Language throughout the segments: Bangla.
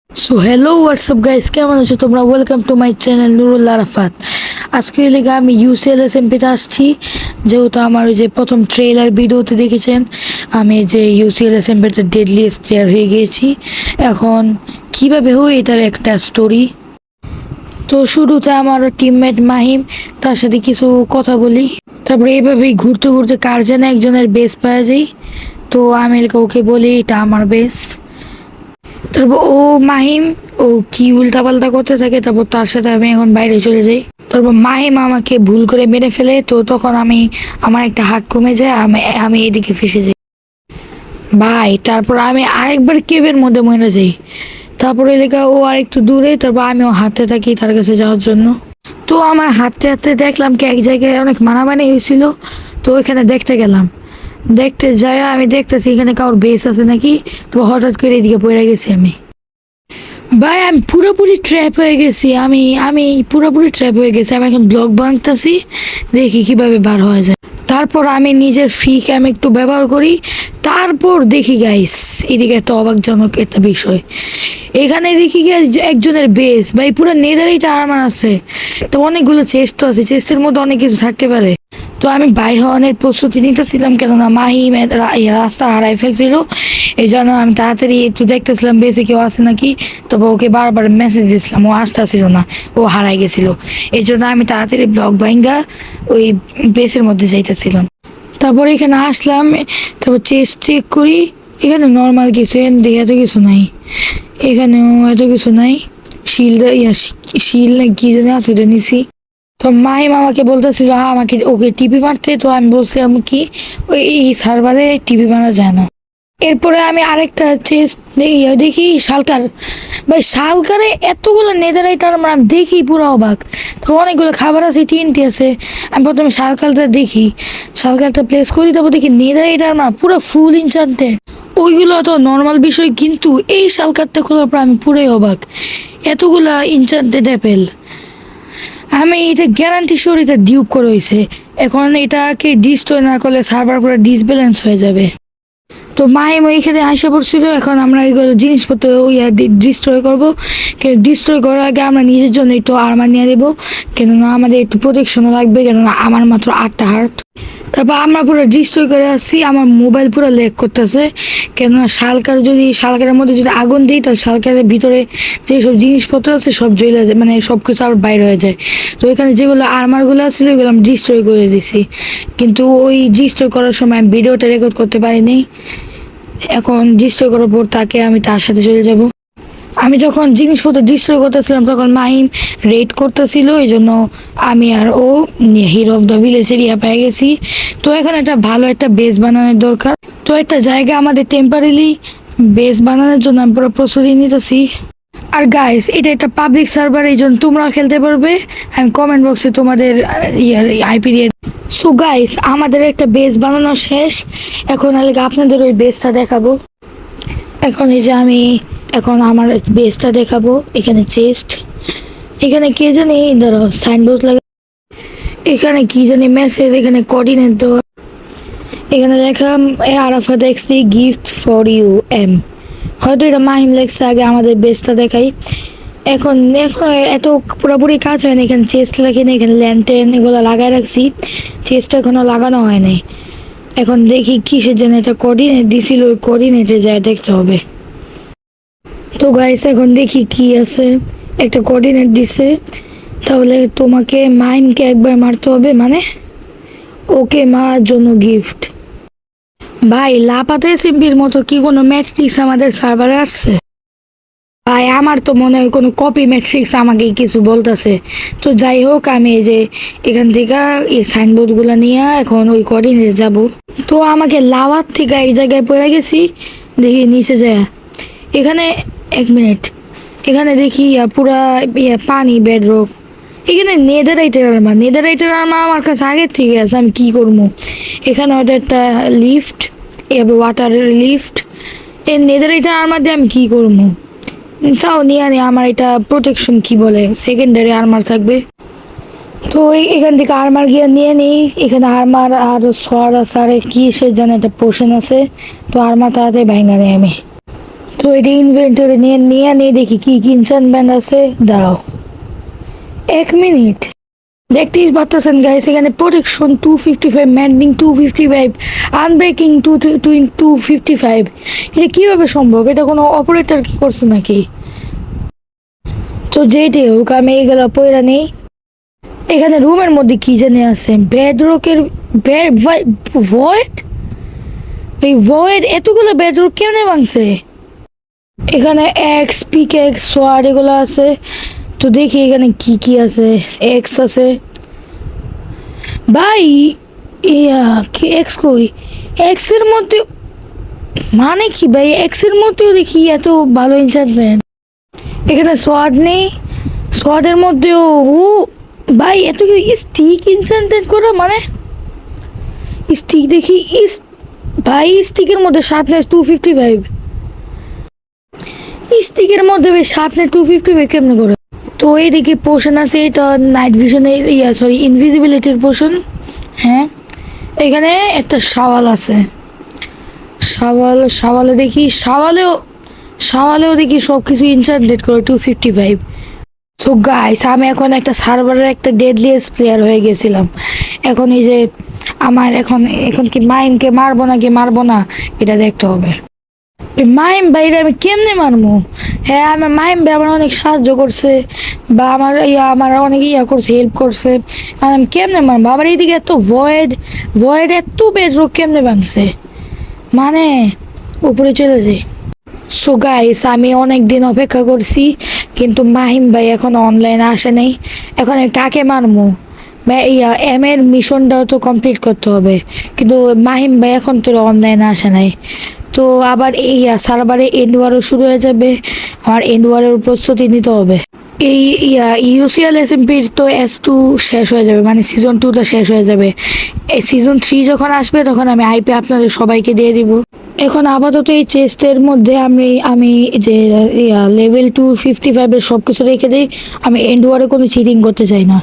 সো হ্যালো হোয়াটসঅ্যাপ গাইস, কেমন আছো তোমরা? Welcome to my channel Nurul Arafat. আজকে লেগে আমি ইউসিএলএসএমপিতে আসছি, যেহেতু আমার ওই যে প্রথম ট্রেলার ভিডিওতে দেখেছেন আমি যে ইউসিএলএসএমপিতে ডেডলিয়েস্ট প্লেয়ার হয়ে গিয়েছি। এখন কিভাবে হই এটার একটা স্টোরি। তো শুরুতে আমার টিমমেট মাহিম, তার সাথে কিছু কথা বলি। তারপরে এইভাবেই ঘুরতে ঘুরতে কার যেন একজনের বেস পাওয়া যায়। তো আমি ওকে বলি এটা আমার বেস। তারপর ও মাহিম ও কি উল্টাপাল্টা করতে থাকে, তারপর তার সাথে আমি এখন বাইরে চলে যাই। তারপর মাহিম আমাকে ভুল করে মেরে ফেলে, তো তখন আমার একটা হাত কমে যায় আর আমি এদিকে ফেসে যাই ভাই। তারপর আমি আরেকবার কেভের মধ্যে মরে যাই। তারপরে লেখা ও আরেকটু দূরে, তারপর আমিও হাঁটতে থাকি তার কাছে যাওয়ার জন্য। তো আমার হাঁটতে হাঁটতে দেখলাম কি এক জায়গায় অনেক মানামানি হয়েছিল। তো ওইখানে দেখতে গেলাম, দেখতে যাই আমি দেখতেছি এখানে কারোর বেস আছে নাকি। তো হঠাৎ করে এদিকে পড়ে গেছি আমি। ভাই আমি পুরোপুরি ট্র্যাপ হয়ে গেছি, আমি আমি পুরোপুরি ট্র্যাপ হয়ে গেছি। আমি এখন ব্লগ বানাতেছি, দেখি কিভাবে বার হওয়া যায়। তারপর আমি নিজের ফ্রি ক্যাম একটু ব্যবহার করি। তারপর দেখি গাইস এদিকে একটা অবাকজনক একটা বিষয়। এখানে দেখি একজনের বেস ভাই পুরো নেদারেই আর্মার আছে। তো অনেকগুলো চেস্ট আছে, চেস্টের মধ্যে অনেক কিছু থাকতে পারে। তো আমি বাইর হওয়ার প্রস্তুতি নিতেছিলাম, কেননা মাহিম রাস্তা হারাই ফেলছিল। এই জন্য আমি তাড়াতাড়ি একটু দেখতেছিলাম বেসে কেউ আছে নাকি। তবে ওকে বারবার মেসেজ দিয়েছিলাম, ও আসতেছিল না, ও হারাই গেছিল। এই জন্য আমি তাড়াতাড়ি ব্লক ভাঙ্গা ওই বেসের মধ্যে যাইতেছিলাম। তারপর এখানে আসলাম, তারপর চেস্ট চেক করি। এখানে নর্মাল কিছু, এত কিছু নাই, এখানেও এত কিছু নাই। শিল্ড শিল না কি জানি আছে, ওটা নিছি। তো মাহিম আমাকে বলতেছিল আমাকে ওকে টিপি মারতে। তো আমি বলছিলাম কি ওই এই সার্ভারে টিপি মারা যায় না। এরপরে আমি আরেকটা চেস্ট দেখি শালকার। ভাই শালকারে এতগুলো নেদারাইট আর আমি দেখি পুরো অবাক। তো অনেকগুলো খাবার আছে, তিনটি আছে। আমি প্রথমে শালকালটা দেখি, শালকালটা প্লেস করি, তারপর দেখি নেদারাইট আর পুরো ফুল ইনচান্টে। ওইগুলো তো নর্মাল বিষয়, কিন্তু এই শালকারটা খোলার পর আমি পুরোই অবাক, এতগুলা ইনচান্টেড অ্যাপেল। আমি এটা গ্যারান্টি শিওর এটা ডিউপ করে হয়েছে। এখন এটাকে ডিস্ট্রয় না করলে সার্ভার পুরো ডিসব্যালেন্স হয়ে যাবে। তো মাহিম ওইখানে আসা পড়ছিল। এখন আমরা এইগুলো জিনিসপত্র ডিস্ট্রয় করবো। ডিস্ট্রয় করার আগে আমরা নিজের জন্য একটু আর্মার নিয়ে দেবো, কেননা আমাদের একটু প্রোটেকশনও লাগবে, কেননা আমার মাত্র 8টা হার্ট। তারপর আমরা পুরো ডিস্ট্রয় করে আসছি। আমার মোবাইল পুরো ল্যাগ করতেছে, কেননা শালকারের মধ্যে যদি আগুন দিই তাহলে শালকারের ভিতরে যেসব জিনিসপত্র আছে সব জ্বলে যায়, মানে সব কিছু আবার বাইরে হয়ে যায়। তো এখানে যেগুলো আর্মারগুলো ছিল ওইগুলো আমি ডিস্ট্রয় করে দিছি, কিন্তু ওই ডিস্ট্রয় করার সময় আমি ভিডিওটা রেকর্ড করতে পারিনি। এখন ডিস্ট্রয় করার পর আমি তার সাথে চলে যাব। আমি যখন জিনিসপত্র ডিস্ট্রয় করতেছিলাম তখন মাহিম রেড করতেছিল, এই জন্য আমি আর ও hero of the village area পেয়ে গেছি। তো এখন একটা ভালো একটা বেস বানানোর দরকার। তো একটা জায়গা আমাদের টেম্পারেলি বেস বানানোর জন্য আমি পুরো প্রস্তুতি নিতেছি। আর গাইস এটা একটা পাবলিক সার্ভার, এই জন্য তোমরাও খেলতে পারবে। আমি কমেন্ট বক্সে তোমাদের আইপি দিয়ে। সো গাইস আমাদের একটা বেস বানানো শেষ। এখন আপনাদের ওই বেসটা দেখাবো। এখন এই যে আমি এখন আমার বেসটা দেখাবো। এখানে চেস্ট, এখানে কে জানি ধরো সাইনবোর্ড লাগে, এখানে কি জানি মেসেজ, এখানে কোঅর্ডিনেট দেওয়া, এখানে লেখা Arafat XD gift for you এম। হয়তো এটা মাহিম লেখছে। আগে আমাদের বেসটা দেখাই। এখন এখন এত পুরোপুরি কাজ হয়নি। এখানে চেস্ট রাখিনি, এখানে ল্যান্টেন এগুলো লাগাই রাখছি, চেস্ট এখনো লাগানো হয় নাই। এখন দেখি কিসের জন্য এটা কোঅর্ডিনেট দিছিল, ওই কোঅর্ডিনেটে যায় দেখতে হবে। তো গাইস এখন দেখি কি আছে, একটা কোঅর্ডিনেট দিছে। তাহলে তোমাকে মাইমকে একবার মারতে হবে, মানে ওকে মারার জন্য গিফট। ভাই লাপাতে সিম্পির মতো কি কোনো ম্যাট্রিক্স আমাদের সার্ভারে আসছে? ভাই আমার তো মনে হয় কোনো কপি ম্যাট্রিক্স আমাকে কিছু বলতেছে। তো যাই হোক, আমি এই যে এখান থেকে এই সাইনবোর্ডগুলো নিয়ে এখন ওই কোঅর্ডিনেটে যাব। তো আমাকে লাভার থেকে এই জায়গায় পড়ে গেছি, দেখি নিচে যায়। এখানে 1 মিনিট, এখানে দেখি পুরা পানি বেডরক। এখানে নেদারাইটের আর্মার আমার কাছে আগের থেকে আছে। আমি কি করবো? এখানে হয়তো একটা লিফট, ওয়াটার লিফট। এই নেদারাইটের আর্মার দিয়ে আমি কি করবো? তাও নিয়ে আনি, আমার এটা প্রোটেকশন কি বলে সেকেন্ডারি আর্মার থাকবে। তো এখান থেকে আর্মার গিয়ে নিয়ে নিই। এখানে আর্মার আর সোয়াদ আছে, আর কি সে জানে একটা পোষণ আছে। তো আর্মার তাড়াতাড়ি ভেঙে নেই আমি। তো এটা ইনভেন্টরি নিয়ে নিয়ে নিয়ে দেখি কি কি এনচান্টমেন্ট আছে। দাঁড়াও 1 মিনিট। দেখতেই পাচ্ছেন গাইস, এখানে প্রোটেকশন 255, ম্যান্ডিং 255, আনব্রেকিং 255। এটা কিভাবে সম্ভব? এটা কোনো অপারেটর কি করছে নাকি? তো যেটাই হোক, আমি এইগুলো পয়রা নেই। এখানে রুমের মধ্যে কি জানি আছে, বেডরকের ভয়েড। এই ভয়েড এতগুলো বেডরক কেমনে ভাঙছে? এখানে এক্স পিক এক্স সোয়ার এগুলো আছে। তো দেখি এখানে কি কি আছে। এক্স আছে ভাই, ইয়া কি এক্স কই? এক্স এর মধ্যে মানে কি ভাই? এক্স এর মধ্যেও দেখি এত ভালো এনচান্টমেন্ট। এখানে সোয়াদ নেই, সোয়াদের মধ্যেও ও ভাই এত কি স্টিক এনচান্টেড করা, মানে স্টিক দেখি ভাই স্টিকের মধ্যে শার্পনেস 255। স্টিকের মধ্যে ভাই শার্পনেস 255 কেমনে করে? তো এইদিকে পোশন আছে, এটা নাইট ভিশনের সরি ইনভিজিবিলিটির পোশন। হ্যাঁ, এখানে একটা শাওয়াল আছে। শাওয়ালে দেখি, শাওয়ালেও দেখি সব কিছু ইনচান্টেড করে 255। সো গাইস, আমি এখন একটা সার্ভারের একটা ডেডলিয়েস্ট প্লেয়ার হয়ে গেছিলাম। এখন এই যে আমার এখন কি মাইমকে মারবো নাকি মারবো না এটা দেখতে হবে। মাহিম ভাইরে আমি কেমনে মারবো? হ্যাঁ, আমার মাহিম ভাই আমার অনেক সাহায্য করছে, বা আমার অনেক করছে, হেল্প করছে। আর আমি কেমনে মারবো? আবার এইদিকে এত ভয়েড এত বেডরক কেমনে ভাঙছে, মানে উপরে চলে যাই। সো গাইস, আমি অনেক দিন অপেক্ষা করছি, কিন্তু মাহিম ভাই এখন অনলাইনে আসে নাই। এখন আমি কাকে মারবো? এম এর মিশনটাও তো কমপ্লিট করতে হবে, কিন্তু মাহিম ভাই এখন তো অনলাইনে আসে নাই। তো আবার এই সার্ভারে এন্ড ওয়ারও শুরু হয়ে যাবে, আমার এন্ড ওয়ারের প্রস্তুতি নিতে হবে। এই ইউসিএল এসএমপির তো S2 শেষ হয়ে যাবে, মানে সিজন 2টা শেষ হয়ে যাবে। এই সিজন 3 যখন আসবে তখন আমি আইপি আপনাদের সবাইকে দিয়ে দিব। এখন আপাতত এই চেস্টের মধ্যে আমি যে লেভেল 255-এর সব কিছু রেখে দিই। আমি এন্ড ওয়ারে কোনো চিটিং করতে চাই না।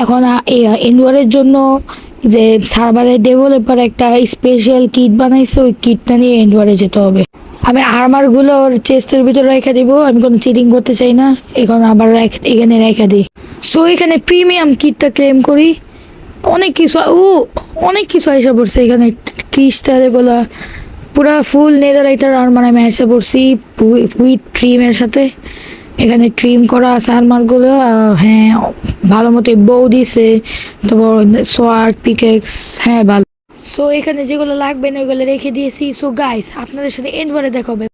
এখন এন্ড ওয়ারের জন্য যে সার্ভারের ডেভেলপার একটা স্পেশাল কিট বানাইছে, ওই কিটটা নিয়ে এন্ড ওয়ারে যেতে হবে। আমি আর্মারগুলোর চেস্টের ভিতরে রেখে দিব, আমি কোনো চিটিং করতে চাই না। এখন আবার এখানে রেখে দিই। সো এখানে প্রিমিয়াম কিটটা ক্লেম করি। অনেক কিছু এসে পড়ছে এখানে। ক্রিস্টাল এগুলা পুরা ফুল নেদারাইটার আর্মার আমি এসে পড়ছি উইথ ট্রিমের সাথে। এখানে ট্রিম করা আছে আর্মারগুলো। হ্যাঁ, ভালো মতো বউ দিছে, তারপর সোয়ার্ড পিকেক্স, হ্যাঁ ভালো। সো এখানে যেগুলো লাগবে না ওইগুলো রেখে দিয়েছি। সো গাইস, আপনাদের সাথে এন্ড ওয়ারে দেখা হবে।